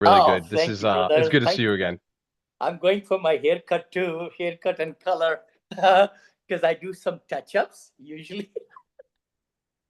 Really Oh, good. This thank is you, it's brother. good to see Thank you you. again. I'm going for my haircut too, haircut and color, because I do some touch-ups usually.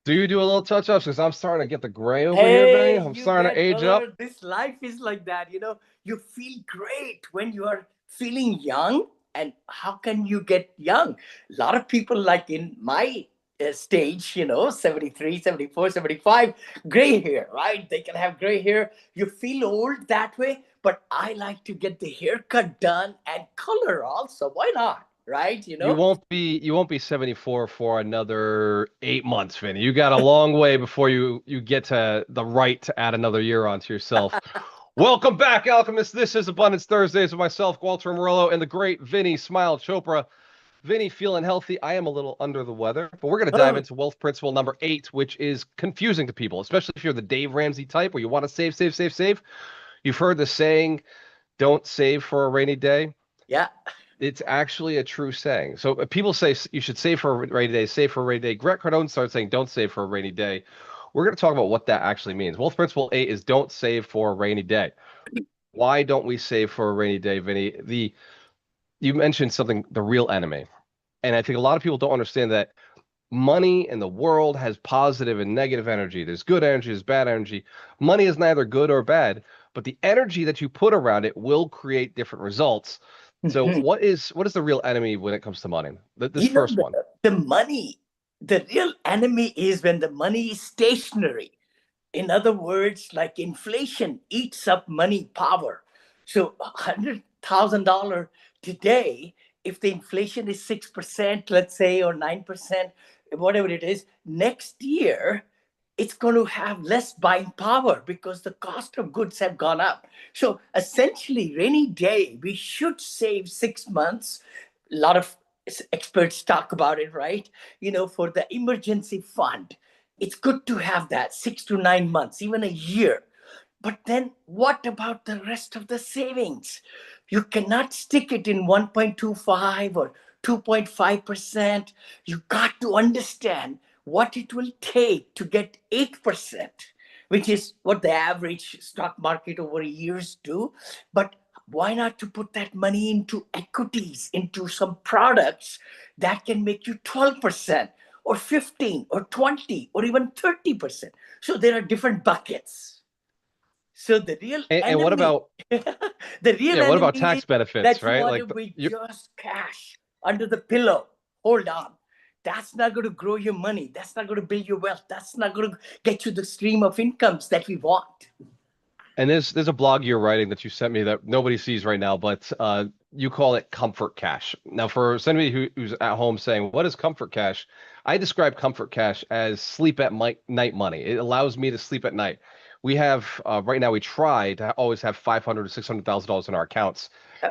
Do you do a little touch-ups? Because I'm starting to get the gray over here, Vinny. Hey, I'm you starting to bet, age up. brother. This life is like that. You feel great when you are feeling young. And how can you get young? A lot of people, like in my stage, 73, 74, 75, gray hair, right? They can have gray hair. You feel old that way. But I like to get the haircut done and color also. Why not? Right? You won't be 74 for another 8 months, Vinny. You got a long way before you get to the right to add another year onto yourself. Welcome back, Alchemist. This is Abundance Thursdays with myself, Gualter Amarelo, and the great Vinny Smile Chopra. Vinny feeling healthy. I am a little under the weather, but we're going to dive Oh, into wealth principle number 8, which is confusing to people, especially if you're the Dave Ramsey type where you want to save, save, save, save. You've heard the saying, don't save for a rainy day. yeah. It's actually a true saying. So people say you should save for a rainy day, save for a rainy day. Grant Cardone started saying don't save for a rainy day. We're going to talk about what that actually means. Wealth principle 8 is don't save for a rainy day. Why don't we save for a rainy day, Vinny? You mentioned something, the real enemy. And I think a lot of people don't understand that money in the world has positive and negative energy. There's good energy, there's bad energy. Money is neither good or bad, but the energy that you put around it will create different results. So what is the real enemy when it comes to money? This You know, first the, one. the money, the real enemy is when the money is stationary. In other words, like inflation eats up money power. So $100,000 today, if the inflation is 6%, let's say, or 9%, whatever it is, next year it's going to have less buying power because the cost of goods have gone up. So essentially, rainy day, we should save 6 months. A lot of experts talk about it, right? For the emergency fund, it's good to have that 6 to 9 months, even a year. But then what about the rest of the savings? You cannot stick it in 1.25 or 2.5%. You got to understand what it will take to get 8%, which is what the average stock market over years do. But why not to put that money into equities, into some products that can make you 12% or 15 or 20 or even 30%? So there are different buckets. So the real And what enemy, about the real yeah, what about enemy is tax benefits, that you right? want Like to be you just cash under the pillow. Hold on. That's not going to grow your money. That's not going to build your wealth. That's not going to get you the stream of incomes that we want. and there's a blog you're writing that you sent me that nobody sees right now, but you call it comfort cash. Now, for somebody who's at home saying, "What is comfort cash?" I describe comfort cash as sleep at night money. It allows me to sleep at night. We have right now we try to always have 500 to $600,000 in our accounts,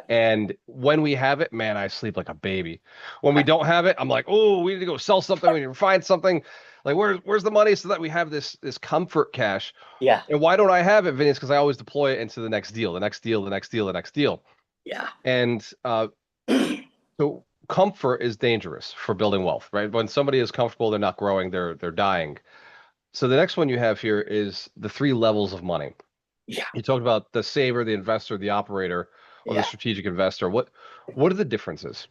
and when we have it, man, I sleep like a baby. When we don't have it, I'm like, "Oh, we need to go sell something. We need to find something." Like, where's the money so that we have this comfort cash? Yeah. And why don't I have it, Vinny? Because I always deploy it into the next deal, the next deal, the next deal, the next deal. Yeah. And so comfort is dangerous for building wealth, right? When somebody is comfortable, they're not growing, they're dying. So the next one you have here is the 3 levels of money. Yeah. You talked about the saver, the investor, the operator, or the Yeah. strategic investor. What are the differences?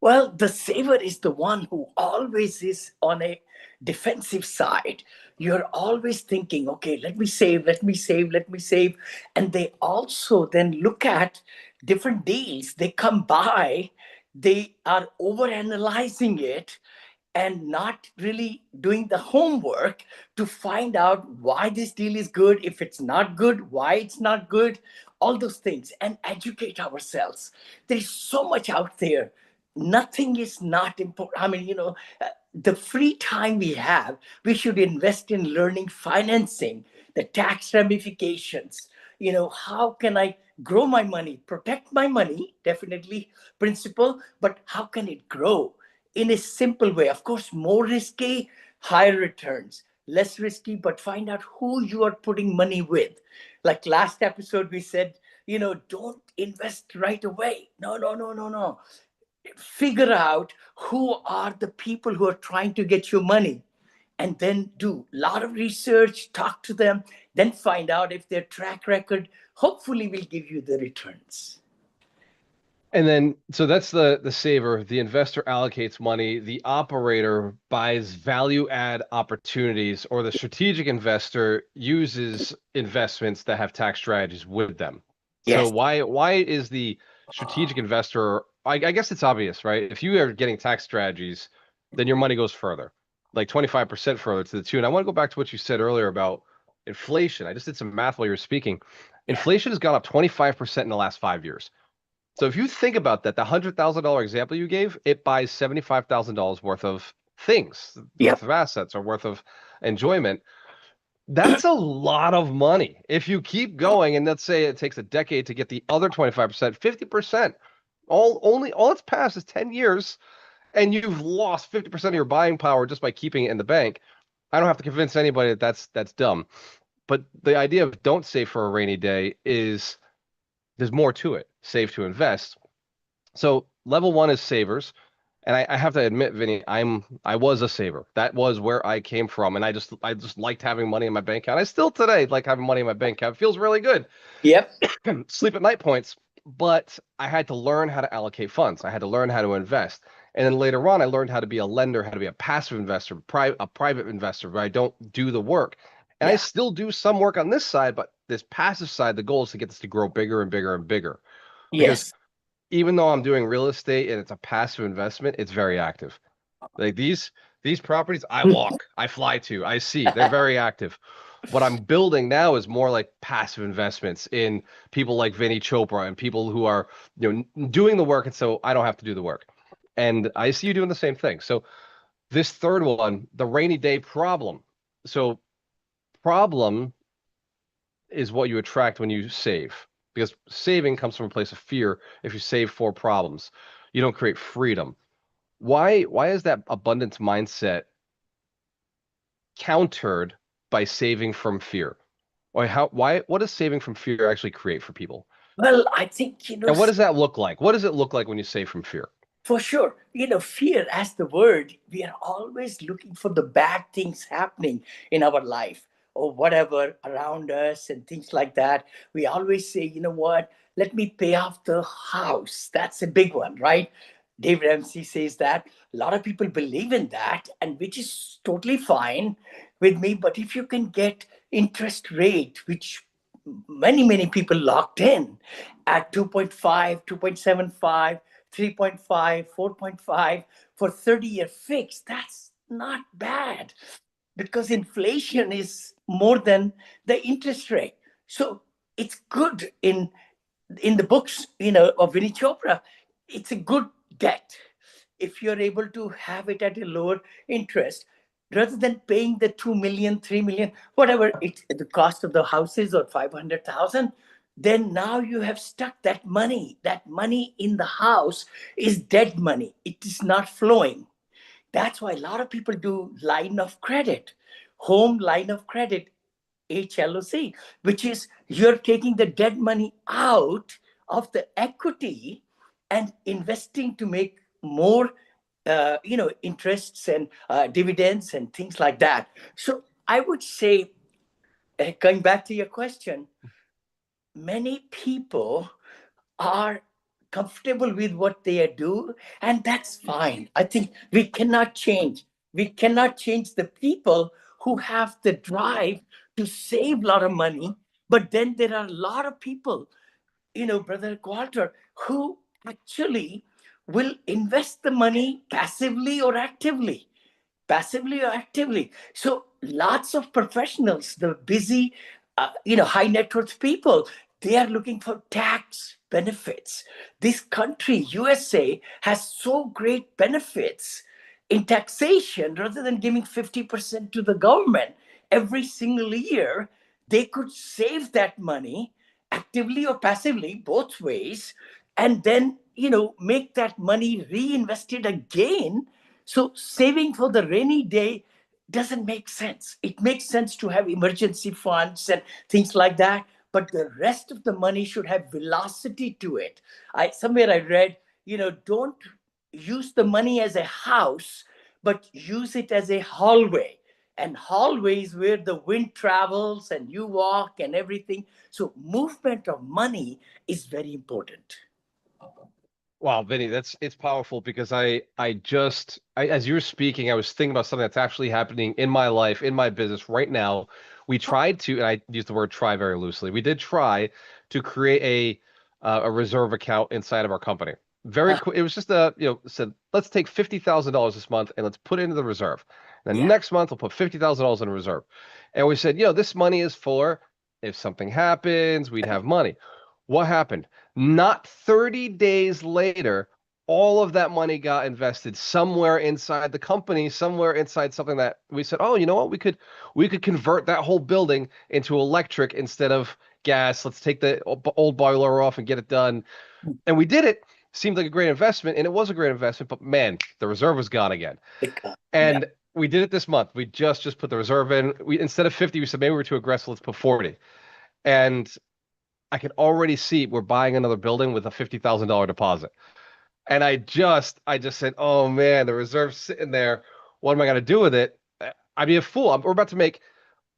Well, the saver is the one who always is on a defensive side. You're always thinking, okay, let me save, let me save, let me save. And they also then look at different deals. They come by, they are over analyzing it and not really doing the homework to find out why this deal is good, if it's not good, why it's not good, all those things, and educate ourselves. There's so much out there. Nothing is not important. I mean, the free time we have, we should invest in learning financing, the tax ramifications. How can I grow my money, protect my money, definitely principle, but how can it grow in a simple way? Of course, more risky, higher returns, less risky, but find out who you are putting money with. Like last episode, we said, don't invest right away. No, no, no, no, no. Figure out who are the people who are trying to get your money, and then do a lot of research, talk to them, then find out if their track record hopefully will give you the returns. And then, so that's the saver. The investor allocates money. The operator buys value add opportunities, or the strategic investor uses investments that have tax strategies with them. So Yes. why is the strategic investor? I guess it's obvious, right? If you are getting tax strategies, then your money goes further, like 25% further to the tune. I want to go back to what you said earlier about inflation. I just did some math while you were speaking. Inflation has gone up 25% in the last 5 years. So if you think about that, the $100,000 example you gave, it buys $75,000 worth of things, worth Yep. of assets, or worth of enjoyment. That's a lot of money. If you keep going, and let's say it takes a decade to get the other 25%, 50%, all it's passed is 10 years, and you've lost 50% of your buying power just by keeping it in the bank. I don't have to convince anybody that that's dumb. But the idea of don't save for a rainy day is there's more to it. Save to invest. So level one is savers. And I have to admit, Vinny, I was a saver. That was where I came from. And I just liked having money in my bank account. I still today like having money in my bank account. It feels really good. Yep. Sleep at night points. But I had to learn how to allocate funds. I had to learn how to invest. And then later on, I learned how to be a lender, how to be a passive investor, a private investor where I don't do the work. And I Yeah. still do some work on this side, but this passive side, the goal is to get this to grow bigger and bigger and bigger. Because Yes. even though I'm doing real estate and it's a passive investment, it's very active. Like these properties, I walk, I fly to, I see, they're very active. What I'm building now is more like passive investments in people like Vinney Chopra and people who are, doing the work, and so I don't have to do the work. And I see you doing the same thing. So this third one, the rainy day problem. So problem is what you attract when you save, because saving comes from a place of fear. If you save for problems, you don't create freedom. Why is that abundance mindset countered by saving from fear? What does saving from fear actually create for people? Well, I think, And what does that look like? What does it look like when you save from fear? for sure, fear as the word, we are always looking for the bad things happening in our life or whatever around us and things like that. We always say, you know what, let me pay off the house. That's a big one, right? Dave Ramsey says that. A lot of people believe in that, and which is totally fine with me. But if you can get interest rate, which many people locked in at 2.5, 2.75, 3.5, 4.5 for 30-year fix, that's not bad because inflation is more than the interest rate. So it's good in the books, of Vinney Chopra. It's a good debt if you're able to have it at a lower interest rather than paying the 2 million, 3 million, whatever it's the cost of the houses or 500,000. Then now you have stuck that money. That money in the house is dead money. It is not flowing. That's why a lot of people do line of credit, home line of credit, HLOC, which is you're taking the dead money out of the equity and investing to make more, interests and dividends and things like that. So I would say, going back to your question, many people are comfortable with what they do, and that's fine. I think we cannot change the people who have the drive to save a lot of money. But then there are a lot of people, Brother Gualter, who actually will invest the money passively or actively. So lots of professionals, the busy, high net worth people, they are looking for tax benefits. This country, USA, has so great benefits in taxation. Rather than giving 50% to the government every single year, they could save that money actively or passively, both ways, and then, make that money reinvested again. So saving for the rainy day doesn't make sense. It makes sense to have emergency funds and things like that, but the rest of the money should have velocity to it. I read, don't use the money as a house, but use it as a hallway. and hallways where the wind travels and you walk and everything. So movement of money is very important. Wow, Vinny, it's powerful because as you were speaking, I was thinking about something that's actually happening in my life, in my business right now. We tried to, and I use the word try very loosely. We did try to create a reserve account inside of our company. Very Uh, quick. It was just said let's take $50,000 this month and let's put it into the reserve. The yeah, next month we'll put $50,000 in a reserve, and we said, this money is for if something happens, we'd have money. What happened? Not 30 days later, all of that money got invested somewhere inside the company, somewhere inside something that we said, oh, you know what? We could convert that whole building into electric instead of gas. Let's take the old boiler off and get it done. And we did it. Seemed like a great investment, and it was a great investment, but man, the reserve was gone again. yeah, And we did it this month. We just put the reserve in. We instead of 50, we said maybe we're too aggressive, let's put 40. And I can already see we're buying another building with a $50,000 deposit. And I just said, oh man, the reserve's sitting there. What am I going to do with it? I'd be a fool. We're about to make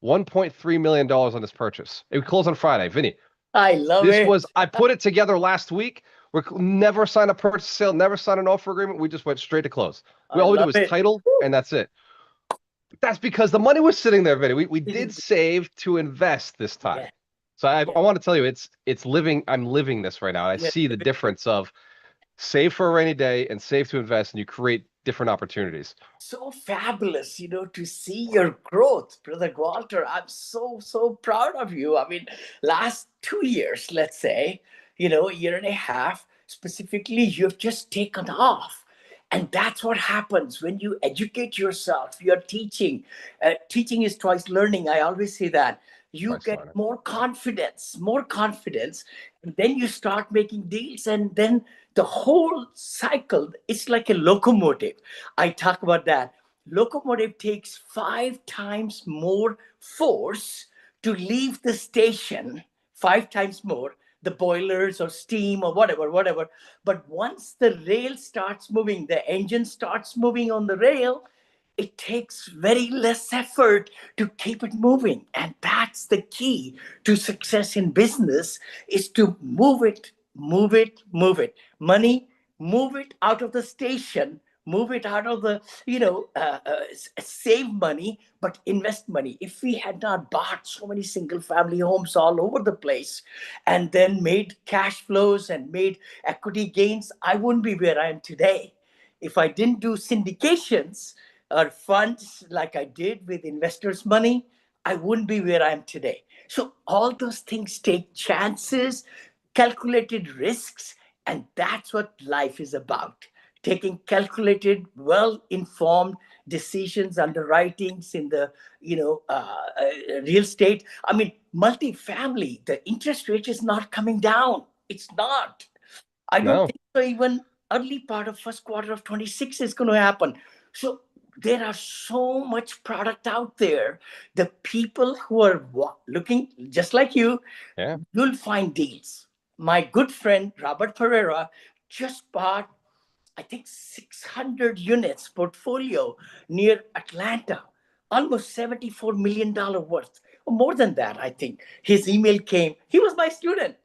$1.3 million on this purchase. It closed on Friday. Vinny, I love this it. was, I put it together last week. We never signed a purchase sale, never signed an offer agreement. We just went straight to close. I All we did love was it. title, and that's it. That's because the money was sitting there, Vinny. We did save to invest this time. Yeah, So I, yeah, I want to tell you, it's living. I'm living this right now. I yeah. see the difference of save for a rainy day and save to invest, and you create different opportunities. So fabulous, to see your growth, Brother Gualter. I'm so proud of you. I mean, last 2 years, let's say, a year and a half, specifically, you've just taken off. And that's what happens when you educate yourself. You're teaching. Teaching is twice learning. I always say that. You Twice get learning. more confidence, and then you start making deals, and then the whole cycle, it's like a locomotive. I talk about that. Locomotive takes 5 times more force to leave the station, 5 times more, the boilers or steam or whatever. But once the rail starts moving, the engine starts moving on the rail, it takes very less effort to keep it moving. And that's the key to success in business, is to move it, move it, move it. Money, move it out of the station, move it out of the, save money, but invest money. If we had not bought so many single family homes all over the place and then made cash flows and made equity gains, I wouldn't be where I am today. If I didn't do syndications or funds like I did with investors' money, I wouldn't be where I am today. So all those things take chances, calculated risks, and that's what life is about. Taking calculated, well-informed decisions, underwritings in the real estate. I mean, multifamily, the interest rate is not coming down. It's not. I don't No, think so. Even early part of first quarter of 26 is going to happen. So there are so much product out there. The people who are looking just like yeah, you'll find deals. My good friend Robert Pereira just bought, I think, 600 units portfolio near Atlanta, almost $74 million worth. Or more than that, I think. His email came. He was my student.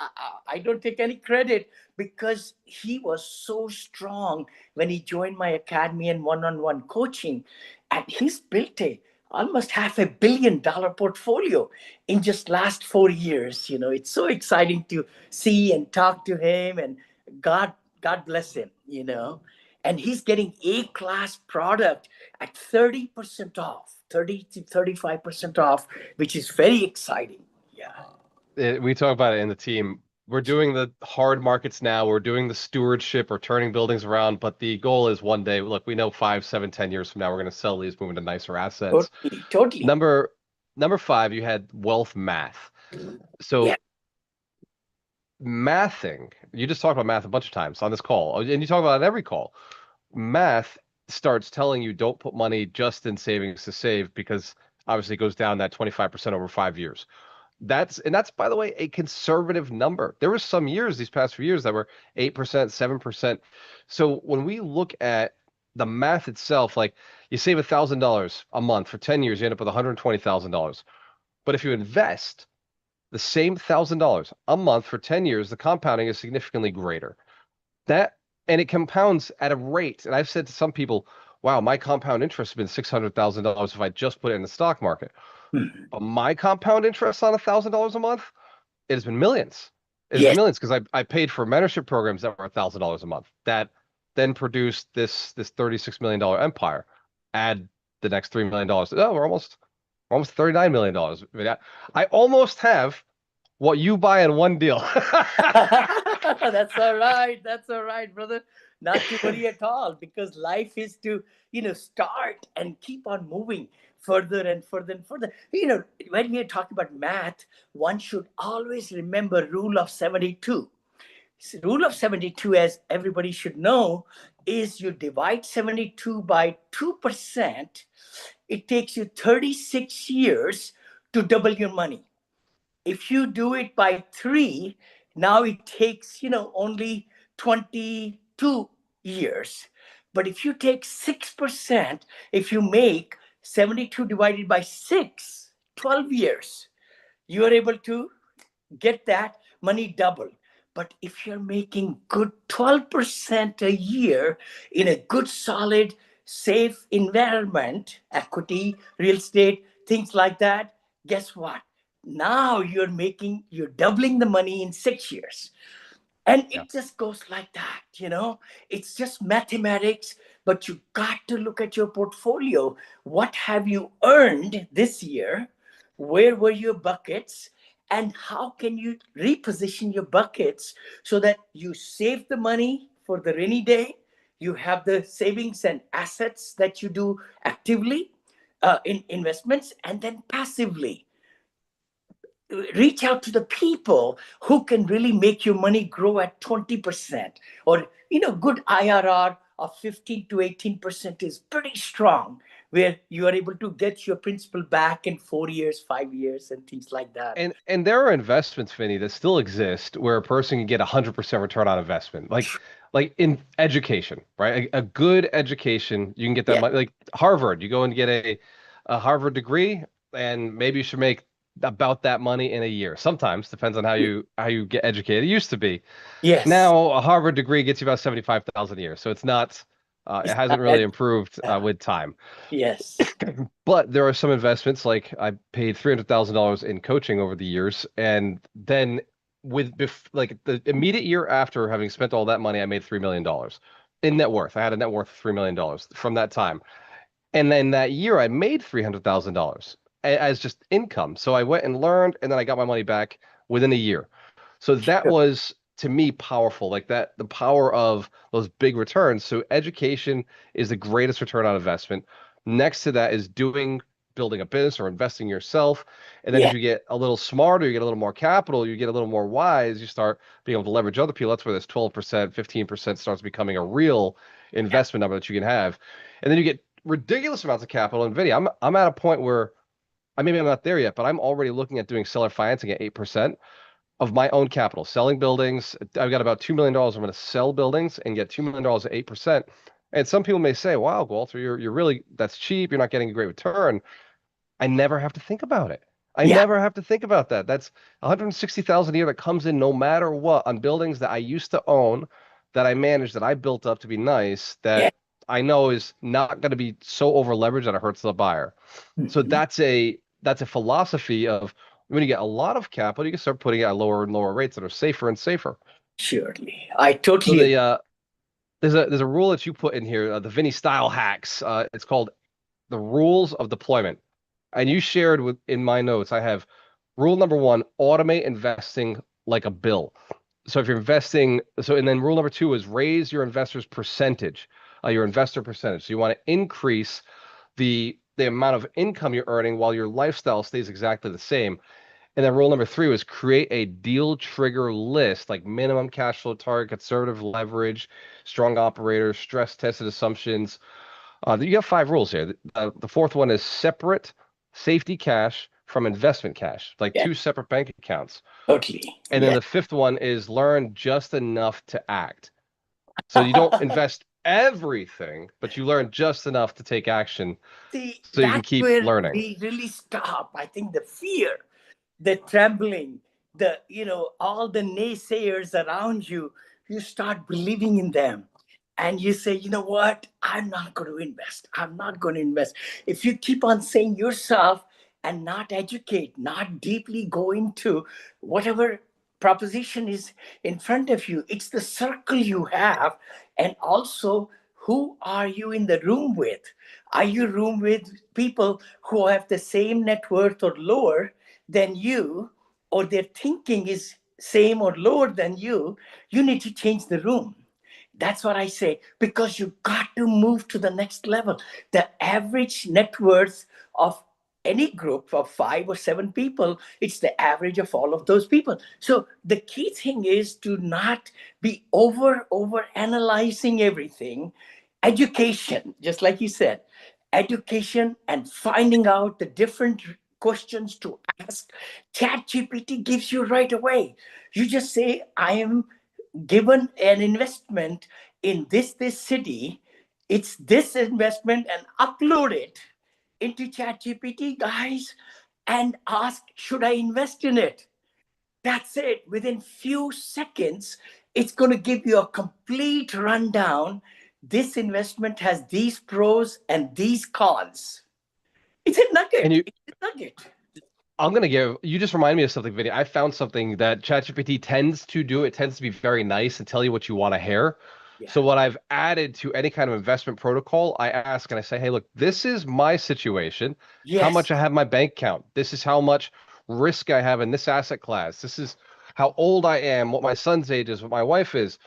I don't take any credit, because he was so strong when he joined my academy and one-on-one coaching. And he's built a almost $500 million portfolio in just last 4 years. It's so exciting to see and talk to him, and God bless him. And he's getting A-class product at 30% off, 30 to 35% off, which is very exciting. Yeah. we talk about it in the team. We're doing the hard markets now. We're doing the stewardship or turning buildings around. But the goal is one day, look, we know 5, 7, 10 years from now, we're going to sell these, move into nicer assets. Totally, totally. Number number 5, you had wealth math. Yeah. So mathing, you just talked about math a bunch of times on this call, and you talk about it every call. Math starts telling you don't put money just in savings to save, because obviously it goes down that 25% over 5 years. That's by the way a conservative number. There were some years these past few years that were 8%, 7%. So when we look at the math itself, like you save $1,000 a month for 10 years, you end up with $120,000. But if you invest the same $1,000 a month for 10 years, the compounding is significantly greater. That and it compounds at a rate. And I've said to some people, wow, my compound interest has been $600,000 if I just put it in the stock market. Mhm. But my compound interest on $1,000 a month, it has been millions. It has been Yes. millions because I paid for membership programs that were $1,000 a month that then produced this $36 million empire. Add the next $3 million. Oh, we're almost $39 million. I almost have what you buy in one deal. That's all right. That's all right, brother. Not to worry at all, because life is to, start and keep on moving further and further and further. When we are talking about math, one should always remember rule of 72. Rule of 72, as everybody should know, is you divide 72 by 2%. It takes you 36 years to double your money. If you do it by 3, now it takes, only 22 years. But if you take 6%, if you make 72 divided by 6, 12 years, you are able to get that money double. But if you're making good 12% a year in a good, solid, safe environment, equity, real estate, things like that, guess what? Now you're doubling the money in 6 years. And Yeah. it just goes like that. It's just mathematics, but you got to look at your portfolio. What have you earned this year? Where were your buckets? And how can you reposition your buckets so that you save the money for the rainy day? You have the savings and assets that you do actively in investments, and then passively reach out to the people who can really make your money grow at 20%, or good IRR of 15 to 18% is pretty strong, where you are able to get your principal back in 4 years, 5 years, and things like that. And there are investments, Vinny, that still exist where a person can get 100% return on investment. Like in education, right? A good education, you can get that Yeah. money. Like Harvard, you go and get a Harvard degree, and maybe you should make about that money in a year. Sometimes depends on how you get educated. It used to be. Yes. Now a Harvard degree gets you about 75,000 a year. So it's not it It's hasn't not really that. improved with time. Yes. But there are some investments, like I paid $300,000 in coaching over the years, and then like the immediate year after having spent all that money, I made $3 million in net worth. I had a net worth of $3 million from that time, and then that year I made $300,000 as just income. So I went and learned, and then I got my money back within a year. So that Sure. was to me powerful, like that, the power of those big returns. So education is the greatest return on investment. Next to that is building a business or investing yourself. And then as Yeah. you get a little smarter, you get a little more capital, you get a little more wise, you start being able to leverage other people. That's where this 12%, 15% starts becoming a real investment number that you can have. And then you get ridiculous amounts of capital. And Vinny, I'm at a point where maybe I'm not there yet, but I'm already looking at doing seller financing at 8% of my own capital, selling buildings. I've got about $2 million. I'm going to sell buildings and get $2 million at 8%. And some people may say, wow, Gualter, you're really, that's cheap. You're not getting a great return. I never have to think about it. I Yeah. never have to think about that. That's 160,000 a year that comes in no matter what on buildings that I used to own, that I managed, that I built up to be nice, Yeah. that I know is not going to be so over leveraged that it hurts the buyer. So Mhm. that's a philosophy of when you get a lot of capital, you can start putting it at lower and lower rates that are safer and safer. Surely. I So totally the agree. there's a rule that you put in here, the Vinney style hacks. It's called the rules of deployment. And you shared with in my notes, I have rule number one, automate investing like a bill. So if you're investing, and then rule number two is raise your investors percentage, your investor percentage. So you want to increase the amount of income you're earning while your lifestyle stays exactly the same. And then rule number three was create a deal trigger list, like minimum cash flow target, conservative leverage, strong operators, stress tested assumptions. You got five rules here. The fourth one is separate safety cash from investment cash, like Yeah. two separate bank accounts. Totally. And then Yeah. the fifth one is learn just enough to act. So you don't invest everything, but you learn just enough to take action See, so you can that's keep where learning. we really stop. I think the fear, the trembling, the, all the naysayers around you, you start believing in them. And you say, you know what? I'm not going to invest. I'm not going to invest. If you keep on saying yourself and not educate, not deeply go into whatever proposition is in front of you, it's the circle you have. And also, who are you in the room with? Are you room with people who have the same net worth or lower than you, or their thinking is same or lower than you need to change the room. That's what I say, because you got to move to the next level. The average net worth of any group of 5 or 7 people, it's the average of all of those people. So the key thing is to not be over analyzing everything. Education, just like you said, education and finding out the different questions to ask. Chat GPT gives you right away. You just say, I am given an investment in this city, it's this investment, and upload it into chat GPT, guys, and ask, should I invest in it? That's it. Within few seconds, it's going to give you a complete rundown. This investment has these pros and these cons. It's a And nugget. you, It's a nugget. I'm gonna give you just remind me of something, Vinny. I found something that ChatGPT tends to do. It tends to be very nice and tell you what you want to hear. Yeah. So what I've added to any kind of investment protocol, I ask and I say, hey, look, this is my situation, how Yes. much I have in my bank account. This is how much risk I have in this asset class. This is how old I am, what my son's age is, what my wife is,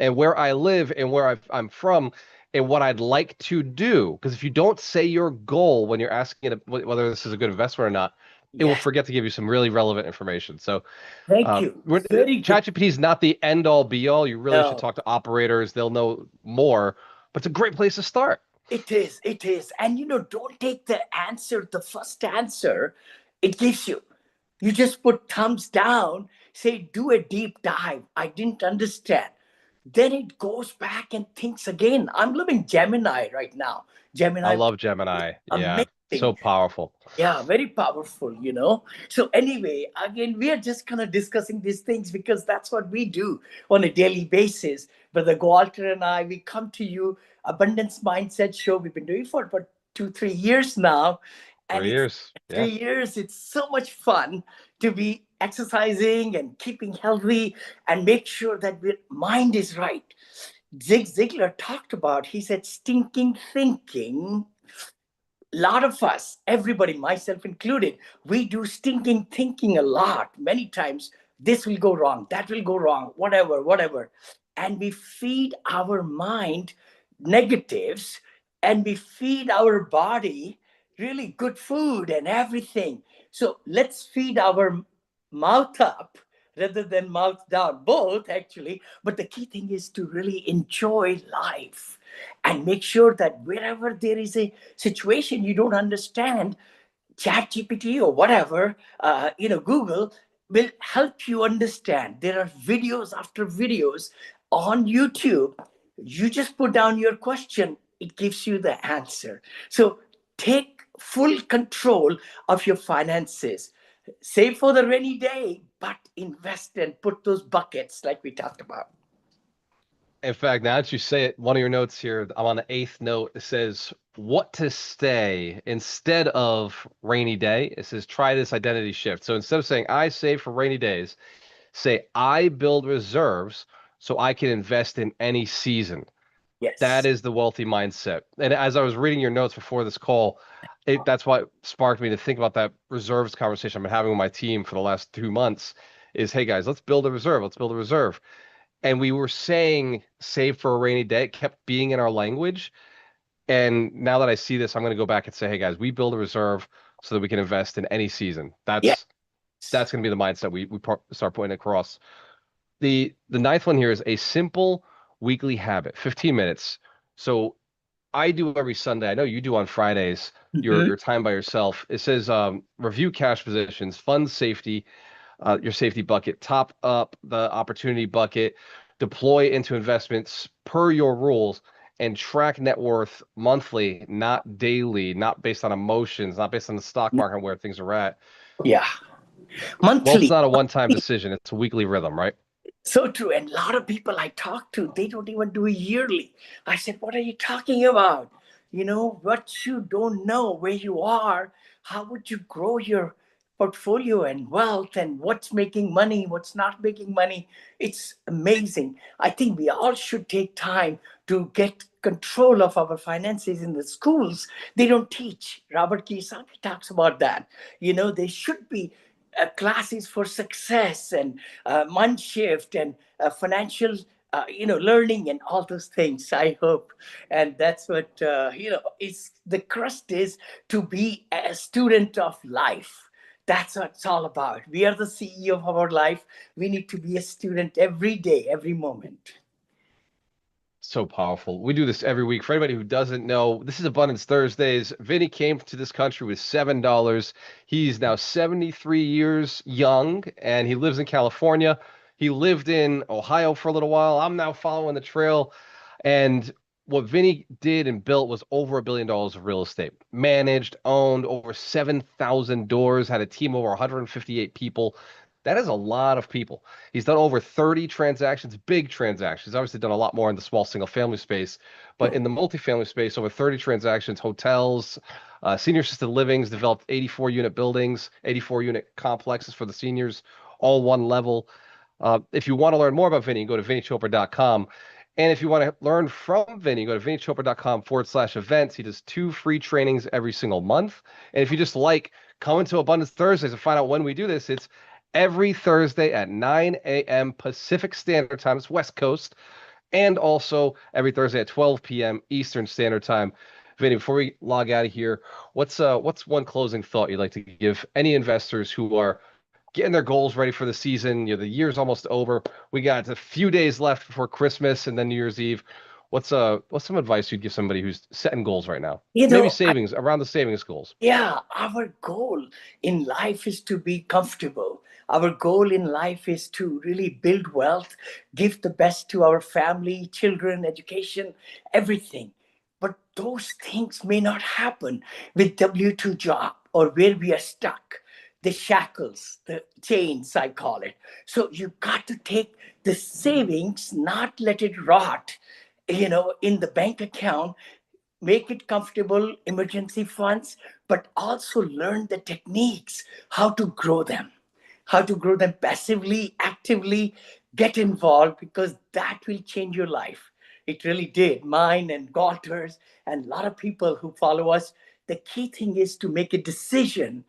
and where I live and where I'm from and what I'd like to do. Because if you don't say your goal when you're asking it whether this is a good investment or not, it will Yes. forget to give you some really relevant information. So Thank you. Very good. ChatGPT is not the end all be all. You really should No. talk to operators. They'll know more, but it's a great place to start. It is, it is. And don't take the answer, the first answer it gives you. You just put thumbs down, say, do a deep dive. I didn't understand. Then it goes back and thinks again. I'm loving Gemini right now. I Gemini love Gemini. Yeah, amazing. so powerful. Yeah, very powerful. So anyway, again, we are just kind of discussing these things because that's what we do on a daily basis. Brother Gualter and I, we come to you, Abundance Mindset Show. We've been doing for about 2, 3 years now. And 3 years. Yeah. 3 years, it's so much fun to be exercising and keeping healthy and make sure that your mind is right. Zig Ziglar talked about, he said, stinking thinking. Lot of us, everybody, myself included, we do stinking thinking a lot. Many times, this will go wrong, that will go wrong, whatever. And we feed our mind negatives, and we feed our body really good food and everything. So let's feed our mouth up rather than mouth down, both actually. But the key thing is to really enjoy life and make sure that wherever there is a situation you don't understand, chat gpt or whatever, Google will help you understand. There are videos after videos on YouTube. You just put down your question, it gives you the answer. So take full control of your finances. Save for the rainy day, but invest and put those buckets like we talked about. In fact, now that you say it, one of your notes here, I'm on the eighth note. It says, what to stay instead of rainy day. It says, try this identity shift. So instead of saying, I save for rainy days, say, I build reserves so I can invest in any season. That Yes. is the wealthy mindset. And as I was reading your notes before this call, that's what sparked me to think about that reserves conversation I've been having with my team for the last 2 months is, hey guys, let's build a reserve. Let's build a reserve. And we were saying save for a rainy day. It kept being in our language. And now that I see this, I'm going to go back and say, hey guys, we build a reserve so that we can invest in any season. Yes. That's going to be the mindset we start putting across. The ninth one here is a simple weekly habit, 15 minutes. So I do every Sunday. I know you do on Fridays. Mhm. Your time by yourself. It says review cash positions, fund safety, your safety bucket, top up the opportunity bucket, deploy into investments per your rules, and track net worth monthly, not daily, not based on emotions, not based on the stock market and where things are at. Yeah. Well, it's Monthly. not a one-time decision. It's a weekly rhythm, right? So true. And a lot of people I talk to, they don't even do it yearly. I said, what are you talking about? What you don't know where you are, how would you grow your portfolio and wealth and what's making money, what's not making money? It's amazing. I think we all should take time to get control of our finances in the schools. They don't teach. Robert Kiyosaki talks about that. They should be classes for success and mind shift and financial learning and all those things, I hope. And that's what is the crust is, to be a student of life. That's what it's all about. We are the CEO of our life. We need to be a student every day, every moment. So powerful. We do this every week. For anybody who doesn't know, this is Abundance Thursdays. Vinney came to this country with $7. He's now 73 years young, and he lives in California. He lived in Ohio for a little while. I'm now following the trail. And what Vinney did and built was over $1 billion of real estate. Managed, owned over 7,000 doors, had a team of over 158 people. That is a lot of people. He's done over 30 transactions, big transactions. He's obviously done a lot more in the small single family space, but in the multifamily space, over 30 transactions, hotels, senior assisted livings, developed 84 unit buildings, 84 unit complexes for the seniors, all one level. If you want to learn more about Vinney, go to vinnychopra.com. And if you want to learn from Vinney, go to vinnychopra.com/events. He does 2 free trainings every single month. And if you just like coming to Abundance Thursdays and find out when we do this, it's every Thursday at 9 a.m. Pacific Standard Time. It's West Coast. And also every Thursday at 12 p.m. Eastern Standard Time. Vinney, before we log out of here, what's one closing thought you'd like to give any investors who are getting their goals ready for the season? The year's almost over. We got a few days left before Christmas and then New Year's Eve. What's some advice you'd give somebody who's setting goals right now? Maybe savings, around the savings goals. Yeah, our goal in life is to be comfortable. Our goal in life is to really build wealth, give the best to our family, children, education, everything. But those things may not happen with W-2 job or where we are stuck. The shackles, the chains, I call it. So you got to take the savings, not let it rot, in the bank account, make it comfortable, emergency funds, but also learn the techniques, how to grow them passively, actively, get involved, because that will change your life. It really did, mine and Gualter's and a lot of people who follow us. The key thing is to make a decision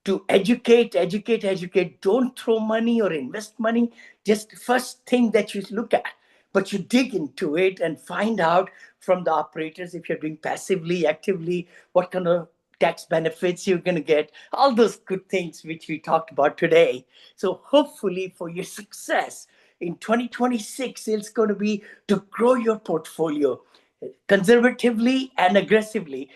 to educate, educate, educate. Don't throw money or invest money. Just the first thing that you look at, but you dig into it and find out from the operators, if you're doing passively, actively, what kind of tax benefits you're going to get, all those good things which we talked about today. So hopefully for your success in 2026, it's going to be to grow your portfolio conservatively and aggressively.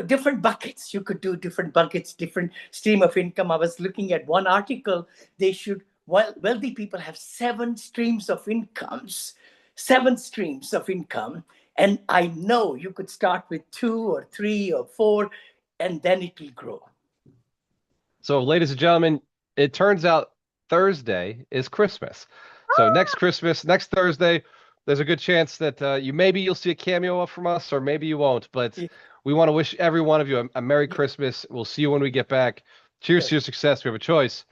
Different buckets. You could do different buckets, different stream of income. I was looking at one article. They should, while wealthy people have 7 streams of incomes, 7 streams of income. And I know you could start with 2 or 3 or 4, and then it will grow. So, ladies and gentlemen, it turns out Thursday is Christmas. So next Christmas, next Thursday, there's a good chance that you'll see a cameo from us, or maybe you won't. But we want to wish every one of you a Merry Christmas. We'll see you when we get back. Cheers to your success. We have a choice.